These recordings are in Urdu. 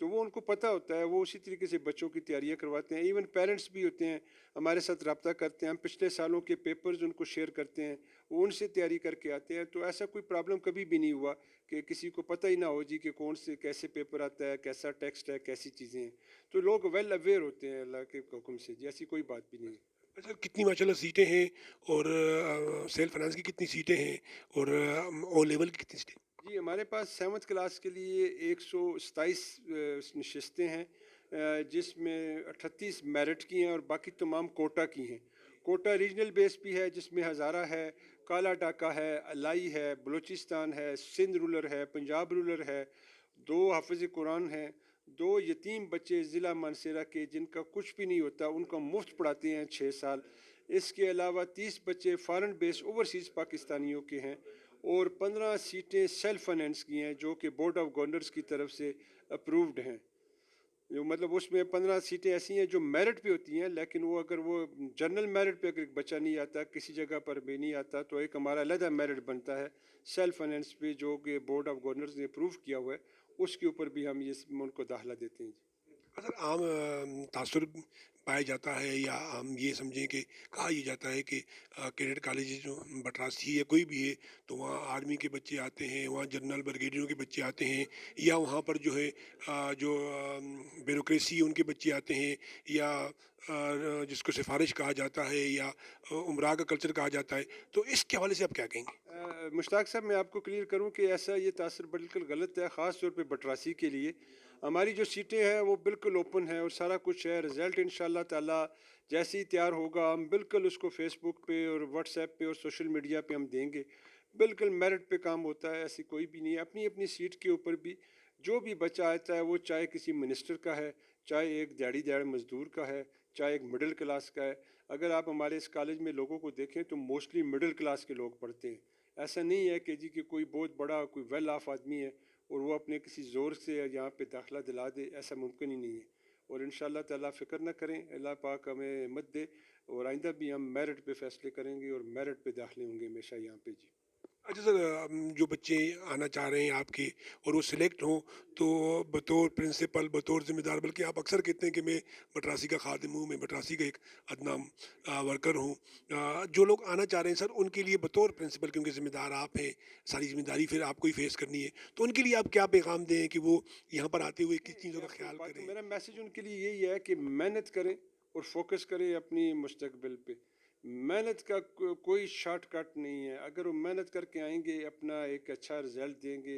تو وہ ان کو پتہ ہوتا ہے, وہ اسی طریقے سے بچوں کی تیاریاں کرواتے ہیں. ایون پیرنٹس بھی ہوتے ہیں ہمارے ساتھ رابطہ کرتے ہیں, ہم پچھلے سالوں کے پیپرز ان کو شیئر کرتے ہیں, وہ ان سے تیاری کر کے آتے ہیں. تو ایسا کوئی پرابلم کبھی بھی نہیں ہوا کہ کسی کو پتہ ہی نہ ہو جی کہ کون سے کیسے پیپر آتا ہے, کیسا ٹیکسٹ ہے, کیسی چیزیں ہیں. تو لوگ ویل اویئر ہوتے ہیں اللہ کے حکم سے جی, ایسی کوئی بات بھی نہیں ہے. سر کتنی ماشاء اللہ سیٹیں ہیں اور سیلف فائنانس کی کتنی سیٹیں ہیں اور او لیول کی کتنی سیٹیں؟ جی ہمارے پاس 7th کلاس کے لیے 127 نشستیں ہیں, جس میں 38 میرٹ کی ہیں اور باقی تمام کوٹا کی ہیں. کوٹا ریجنل بیس بھی ہے جس میں ہزارہ ہے, کالا ڈاکا ہے, الائی ہے, بلوچستان ہے, سندھ رولر ہے, پنجاب رولر ہے, 2 حافظ قرآن ہیں, 2 یتیم بچے ضلع مانسیرہ کے جن کا کچھ بھی نہیں ہوتا, ان کا مفت پڑھاتے ہیں 6 سال. اس کے علاوہ 30 بچے فارن بیس اوورسیز پاکستانیوں کے ہیں اور 15 سیٹیں سیلف فائنینس کی ہیں جو کہ بورڈ آف گورنرز کی طرف سے اپرووڈ ہیں. جو مطلب اس میں 15 سیٹیں ایسی ہیں جو میرٹ پہ ہوتی ہیں, لیکن وہ اگر وہ جنرل میرٹ پہ اگر ایک بچہ نہیں آتا, کسی جگہ پر بھی نہیں آتا, تو ایک ہمارا علیحدہ میرٹ بنتا ہے سیلف فائنینس پہ جو کہ بورڈ آف گورنرز نے اپروو کیا ہوا ہے, اس کے اوپر بھی ہم ان کو داخلہ دیتے ہیں. اگر عام تاثر پایا جاتا ہے یا ہم یہ سمجھیں کہ کہا یہ جاتا ہے کہ کیڈٹ کالج جو بٹراسی ہے کوئی بھی ہے تو وہاں آرمی کے بچے آتے ہیں, وہاں جنرل بریگیڈیئروں کے بچے آتے ہیں, یا وہاں پر جو ہے جو بیوروکریسی ان کے بچے آتے ہیں, یا جس کو سفارش کہا جاتا ہے یا عمرہ کا کلچر کہا جاتا ہے, تو اس کے حوالے سے آپ کیا کہیں گے؟ مشتاق صاحب میں آپ کو کلیئر کروں کہ ایسا یہ تاثر بالکل غلط ہے, خاص طور پہ بٹراسی کے لیے. ہماری جو سیٹیں ہیں وہ بالکل اوپن ہیں اور سارا کچھ ہے. رزلٹ انشاءاللہ تعالیٰ جیسے ہی تیار ہوگا ہم بالکل اس کو فیس بک پہ اور واٹس ایپ پہ اور سوشل میڈیا پہ ہم دیں گے. بالکل میرٹ پہ کام ہوتا ہے, ایسی کوئی بھی نہیں ہے. اپنی اپنی سیٹ کے اوپر بھی جو بھی بچہ آتا ہے, وہ چاہے کسی منسٹر کا ہے, چاہے ایک دیہڑی مزدور کا ہے, چاہے ایک مڈل کلاس کا ہے. اگر آپ ہمارے اس کالج میں لوگوں کو دیکھیں تو موسٹلی مڈل کلاس کے لوگ پڑھتے ہیں. ایسا نہیں ہے کہ جی کہ کوئی بہت بڑا کوئی ویل آف آدمی ہے اور وہ اپنے کسی زور سے یہاں پہ داخلہ دلا دے, ایسا ممکن ہی نہیں ہے. اور انشاءاللہ تعالیٰ فکر نہ کریں, اللہ پاک ہمیں ہمت دے, اور آئندہ بھی ہم میرٹ پہ فیصلے کریں گے اور میرٹ پہ داخلے ہوں گے ہمیشہ یہاں پہ. جی اچھا سر, جو بچے آنا چاہ رہے ہیں آپ کے اور وہ سلیکٹ ہوں تو بطور پرنسپل, بطور ذمہ دار, بلکہ آپ اکثر کہتے ہیں کہ میں بٹراسی کا خادم ہوں, میں بٹراسی کا ایک ادنیٰ ورکر ہوں, جو لوگ آنا چاہ رہے ہیں سر ان کے لیے بطور پرنسپل, کیونکہ ذمہ دار آپ ہیں, ساری ذمہ داری پھر آپ کو ہی فیس کرنی ہے, تو ان کے لیے آپ کیا پیغام دیں کہ وہ یہاں پر آتے ہوئے کس چیزوں کا خیال کریں؟ میرا میسیج ان کے لیے یہی ہے کہ محنت کریں اور فوکس کریں اپنی مستقبل پہ. محنت کا کوئی شارٹ کٹ نہیں ہے. اگر وہ محنت کر کے آئیں گے, اپنا ایک اچھا رزلٹ دیں گے,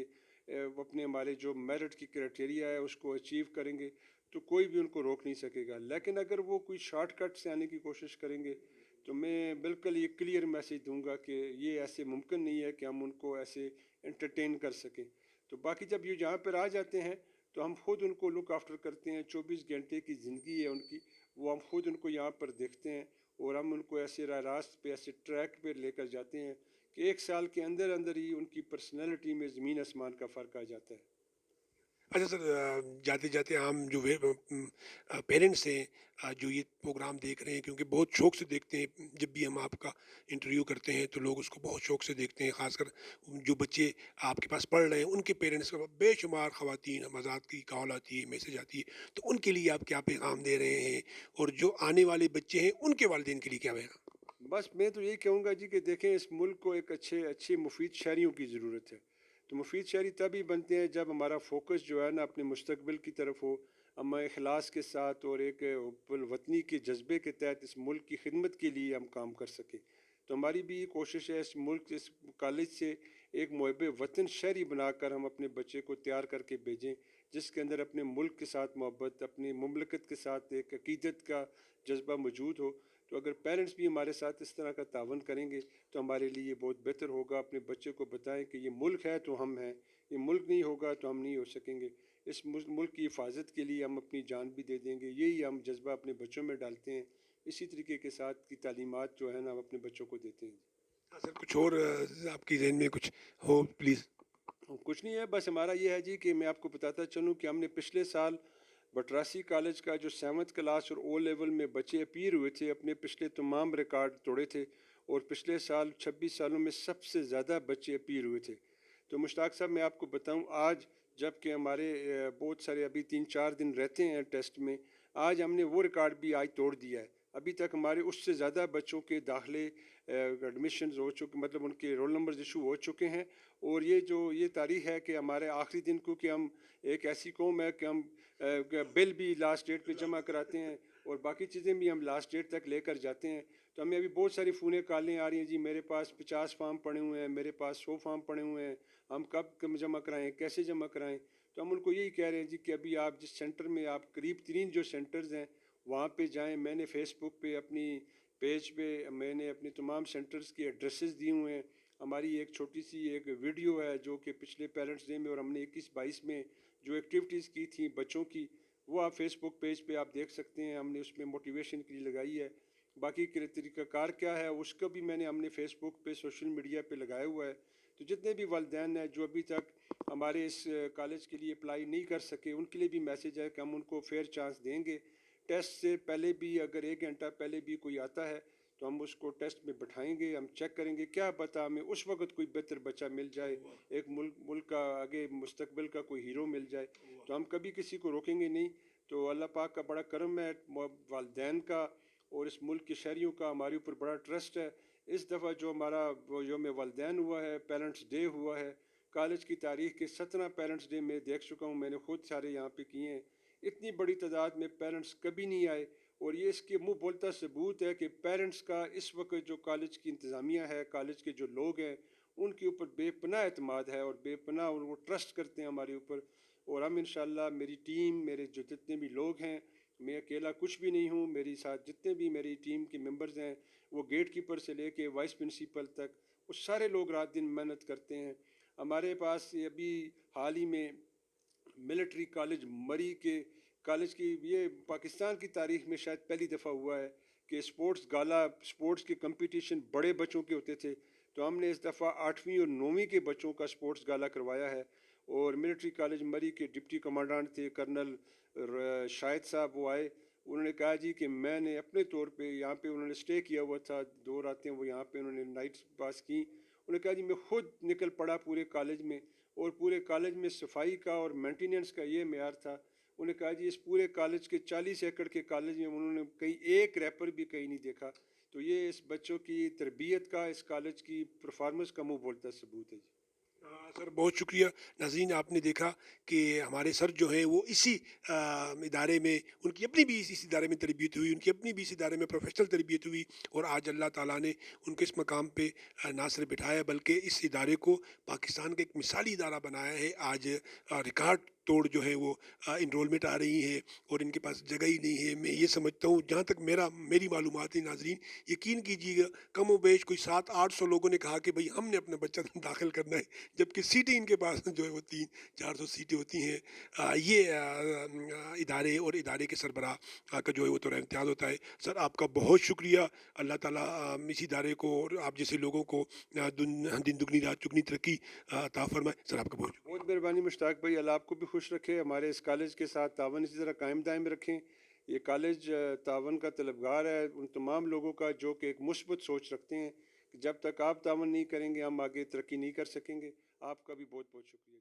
اپنے ہمارے جو میرٹ کی کرائٹیریا ہے اس کو اچیو کریں گے, تو کوئی بھی ان کو روک نہیں سکے گا. لیکن اگر وہ کوئی شارٹ کٹ سے آنے کی کوشش کریں گے تو میں بالکل یہ کلیئر میسیج دوں گا کہ یہ ایسے ممکن نہیں ہے کہ ہم ان کو ایسے انٹرٹین کر سکیں. تو باقی جب یہ جہاں پر آ جاتے ہیں تو ہم خود ان کو لک آفٹر کرتے ہیں. 24 گھنٹے کی زندگی ہے ان کی, وہ ہم خود ان کو یہاں پر دیکھتے ہیں اور ہم ان کو ایسے راہ راست پہ, ایسے ٹریک پہ لے کر جاتے ہیں کہ 1 سال کے اندر اندر ہی ان کی پرسنالٹی میں زمین آسمان کا فرق آ جاتا ہے. اچھا سر, جاتے جاتے عام جو پیرنٹس ہیں جو یہ پروگرام دیکھ رہے ہیں, کیونکہ بہت شوق سے دیکھتے ہیں, جب بھی ہم آپ کا انٹرویو کرتے ہیں تو لوگ اس کو بہت شوق سے دیکھتے ہیں, خاص کر جو بچے آپ کے پاس پڑھ رہے ہیں ان کے پیرنٹس کا بے شمار خواتین حضرات کی کال آتی ہے, میسج آتی ہے, تو ان کے لیے آپ کیا پیغام دے رہے ہیں, اور جو آنے والے بچے ہیں ان کے والدین کے لیے کیا پیغام؟ بس میں تو یہی کہوں گا جی کہ دیکھیں اس ملک کو ایک اچھے مفید شہریوں کی ضرورت ہے. تو مفید شہری تبھی بنتے ہیں جب ہمارا فوکس جو ہے نا اپنے مستقبل کی طرف ہو, ہم اخلاص کے ساتھ اور ایک وطنی کے جذبے کے تحت اس ملک کی خدمت کے لیے ہم کام کر سکیں. تو ہماری بھی یہ کوشش ہے اس ملک, اس کالج سے ایک محب وطن شہری بنا کر ہم اپنے بچے کو تیار کر کے بھیجیں, جس کے اندر اپنے ملک کے ساتھ محبت, اپنی مملکت کے ساتھ ایک عقیدت کا جذبہ موجود ہو. تو اگر پیرنٹس بھی ہمارے ساتھ اس طرح کا تعاون کریں گے تو ہمارے لیے یہ بہت بہتر ہوگا. اپنے بچے کو بتائیں کہ یہ ملک ہے تو ہم ہیں, یہ ملک نہیں ہوگا تو ہم نہیں ہو سکیں گے. اس ملک کی حفاظت کے لیے ہم اپنی جان بھی دے دیں گے. یہی ہم جذبہ اپنے بچوں میں ڈالتے ہیں. اسی طریقے کے ساتھ کی تعلیمات جو ہے نا ہم اپنے بچوں کو دیتے ہیں. سر کچھ اور آپ کی ذہن میں کچھ ہو پلیز. کچھ نہیں ہے, بس ہمارا یہ ہے جی کہ میں آپ کو بتاتا چلوں کہ ہم نے پچھلے سال بٹراسی کالج کا جو 7th کلاس اور او لیول میں بچے اپیئر ہوئے تھے, اپنے پچھلے تمام ریکارڈ توڑے تھے, اور پچھلے سال 26 سالوں میں سب سے زیادہ بچے اپیئر ہوئے تھے. تو مشتاق صاحب میں آپ کو بتاؤں, آج جبکہ ہمارے بہت سارے ابھی 3-4 دن رہتے ہیں ٹیسٹ میں. آج ہم نے وہ ریکارڈ بھی آج توڑ دیا ہے. ابھی تک ہمارے اس سے زیادہ بچوں کے داخلے ایڈمیشنز ہو چکے، مطلب ان کے رول نمبرز ایشو ہو چکے ہیں. اور یہ تاریخ ہے کہ ہمارے آخری دن کو کہ ہم ایک ایسی قوم ہے کہ ہم بل بھی لاسٹ ڈیٹ پہ جمع کراتے ہیں اور باقی چیزیں بھی ہم لاسٹ ڈیٹ تک لے کر جاتے ہیں. تو ہمیں ابھی بہت ساری فونیں کالیں آ رہی ہیں، جی میرے پاس 50 فارم پڑے ہوئے ہیں، میرے پاس 100 فارم پڑے ہوئے ہیں، ہم کب جمع کرائیں، کیسے جمع کرائیں. تو ہم ان کو یہی کہہ رہے ہیں جی کہ ابھی آپ جس سینٹر میں آپ قریب ترین جو سینٹرز ہیں وہاں پہ جائیں. میں نے فیس بک پہ اپنی پیج پہ میں نے اپنی تمام سینٹرز کی ایڈریسز دی ہوئے ہیں. ہماری ایک چھوٹی سی ایک ویڈیو ہے جو کہ پچھلے پیرنٹس ڈے میں اور ہم نے 21-22 میں جو ایکٹیویٹیز کی تھیں بچوں کی، وہ آپ فیس بک پیج پہ آپ دیکھ سکتے ہیں. ہم نے اس میں موٹیویشن کے لیے لگائی ہے. باقی طریقہ کار کیا ہے اس کا بھی ہم نے فیس بک پہ سوشل میڈیا پہ لگایا ہوا ہے. تو جتنے بھی والدین ہیں جو ابھی تک ہمارے اس کالج کے لیے اپلائی نہیں کر سکے ان کے لیے بھی میسیج ہے کہ ہم ان کو فیئر چانس دیں گے. ٹیسٹ سے پہلے بھی اگر 1 گھنٹہ پہلے بھی کوئی آتا ہے تو ہم اس کو ٹیسٹ میں بٹھائیں گے، ہم چیک کریں گے، کیا پتہ ہمیں اس وقت کوئی بہتر بچہ مل جائے، ایک ملک کا آگے مستقبل کا کوئی ہیرو مل جائے. تو ہم کبھی کسی کو روکیں گے نہیں. تو اللہ پاک کا بڑا کرم ہے، والدین کا اور اس ملک کے شہریوں کا ہمارے اوپر بڑا ٹرسٹ ہے. اس دفعہ جو ہمارا یوم والدین ہوا ہے، پیرنٹس ڈے ہوا ہے، کالج کی تاریخ کے 17 پیرنٹس ڈے میں دیکھ چکا ہوں، میں نے خود سارے یہاں پہ کیے ہیں. اتنی بڑی تعداد میں پیرنٹس کبھی نہیں آئے. اور یہ اس کے منہ بولتا ثبوت ہے کہ پیرنٹس کا اس وقت جو کالج کی انتظامیہ ہے، کالج کے جو لوگ ہیں، ان کے اوپر بے پناہ اعتماد ہے اور بے پناہ وہ ٹرسٹ کرتے ہیں ہمارے اوپر. اور ہم انشاءاللہ میری ٹیم، میرے جو جتنے بھی لوگ ہیں، میں اکیلا کچھ بھی نہیں ہوں، میری ساتھ جتنے بھی میری ٹیم کے ممبرز ہیں، وہ گیٹ کیپر سے لے کے وائس پرنسپل تک، وہ سارے لوگ رات دن محنت کرتے ہیں. ہمارے پاس ابھی حال ہی میں ملٹری کالج مری کے کالج کی یہ پاکستان کی تاریخ میں شاید پہلی دفعہ ہوا ہے کہ اسپورٹس گالا، اسپورٹس کے کمپٹیشن بڑے بچوں کے ہوتے تھے. تو ہم نے اس دفعہ 8ویں اور 9ویں کے بچوں کا اسپورٹس گالا کروایا ہے. اور ملٹری کالج مری کے ڈپٹی کمانڈنٹ تھے کرنل شاہد صاحب، وہ آئے. انہوں نے کہا جی کہ میں نے اپنے طور پہ یہاں پہ انہوں نے اسٹے کیا ہوا تھا 2 راتیں، وہ یہاں پہ انہوں نے نائٹس پاس کی. انہوں نے کہا جی میں خود نکل پڑا پورے کالج میں، اور پورے کالج میں صفائی کا اور مینٹیننس کا یہ معیار تھا. انہوں نے کہا جی اس پورے کالج کے 40 ایکڑ کے کالج میں انہوں نے کہیں ایک ریپر بھی کہیں نہیں دیکھا. تو یہ اس بچوں کی تربیت کا، اس کالج کی پرفارمنس کا منہ بولتا ثبوت ہے. جی سر بہت شکریہ. ناظرین آپ نے دیکھا کہ ہمارے سر جو ہیں وہ اسی ادارے میں، ان کی اپنی بھی اس ادارے میں تربیت ہوئی، ان کی اپنی بھی اس ادارے میں پروفیشنل تربیت ہوئی، اور آج اللہ تعالیٰ نے ان کو اس مقام پہ نہ صرف بٹھایا بلکہ اس ادارے کو پاکستان کا ایک مثالی ادارہ بنایا ہے. آج ریکارڈ توڑ جو ہے وہ انرولمنٹ آ رہی ہیں اور ان کے پاس جگہ ہی نہیں ہے. میں یہ سمجھتا ہوں جہاں تک میری معلومات ہیں ناظرین، یقین کیجیے گا کم و بیش کوئی 700-800 لوگوں نے کہا کہ بھئی ہم نے اپنا بچہ داخل کرنا ہے، جبکہ سیٹیں ان کے پاس جو ہے وہ 300-400 سیٹیں ہوتی ہیں. یہ ادارے اور ادارے کے سربراہ کا جو ہے وہ تو امتیاز ہوتا ہے. سر آپ کا بہت شکریہ. اللہ تعالیٰ اس ادارے کو اور آپ جیسے لوگوں کو دن دگنی رات چگنی ترقی عطا فرمائے. سر آپ کا بہت شکریہ. بہت مہربانی مشتاق بھائی، اللہ آپ کو بھی خوش رکھے، ہمارے اس کالج کے ساتھ تعاون اسی طرح قائم دائم رکھیں. یہ کالج تعاون کا طلبگار ہے ان تمام لوگوں کا جو کہ ایک مثبت سوچ رکھتے ہیں کہ جب تک آپ تعاون نہیں کریں گے ہم آگے ترقی نہیں کر سکیں گے. آپ کا بھی بہت بہت شکریہ.